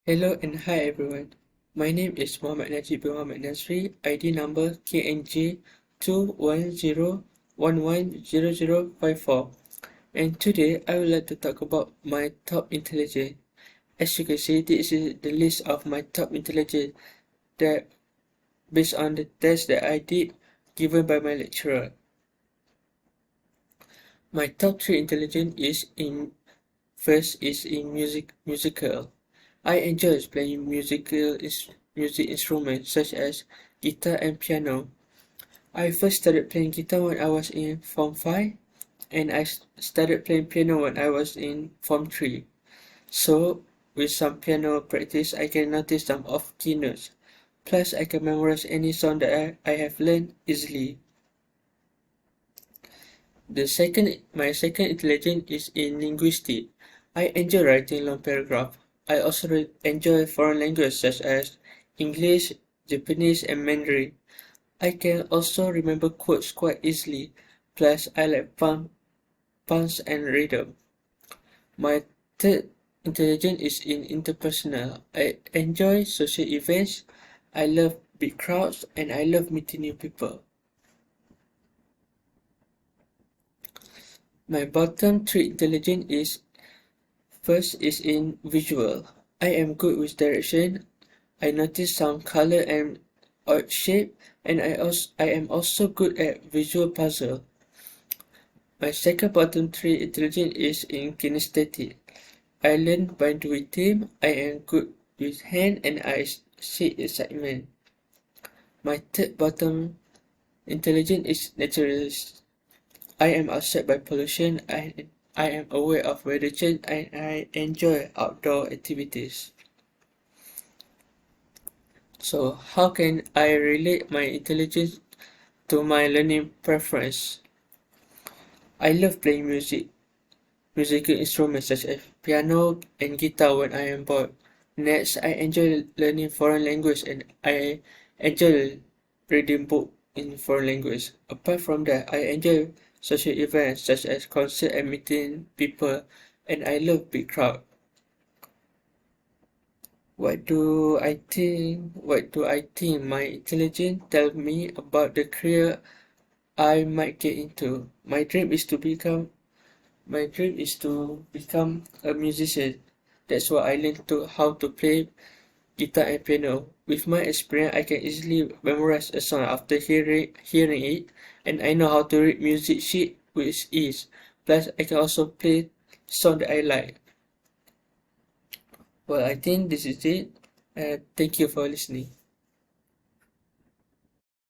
Hello and hi everyone. My name is Muhammad Najib bin Muhammad Nasri, ID number KNJ 210110054. And today I would like to talk about my top intelligence. As you can see, this is the list of my top intelligence that based on the test that I did given by my lecturer. My top 3 intelligence is in first is in musical. I enjoy playing music instruments such as guitar and piano. I first started playing guitar when I was in Form 5 and I started playing piano when I was in Form 3. So, with some piano practice, I can notice some off-key notes. Plus, I can memorize any song that I have learned easily. My second intelligence is in linguistics. I enjoy writing long paragraphs. I also enjoy foreign languages such as English, Japanese, and Mandarin. I can also remember quotes quite easily. Plus, I like puns and rhythm. My third intelligence is in interpersonal. I enjoy social events. I love big crowds and I love meeting new people. My bottom 3 intelligence is first is in visual. I am good with direction. I notice some color and odd shape, and I am also good at visual puzzle. My second bottom 3 intelligence is in kinesthetic. I learn by doing team. I am good with hand and I see excitement. My third bottom intelligence is naturalist. I am upset by pollution. I am aware of weather change and I enjoy outdoor activities. So, how can I relate my intelligence to my learning preference? I love playing musical instruments such as piano and guitar when I am bored. Next, I enjoy learning foreign language and I enjoy reading books in foreign language. Apart from that, I enjoy social events such as concerts and meeting people, and I love big crowd. What do I think my intelligence tell me about the career I might get into? My dream is to become a musician. That's why I learned how to play guitar and piano. With my experience, I can easily memorize a song after hearing it, and I know how to read music sheet with ease. Plus, I can also play song that I like. Well, I think this is it. Thank you for listening.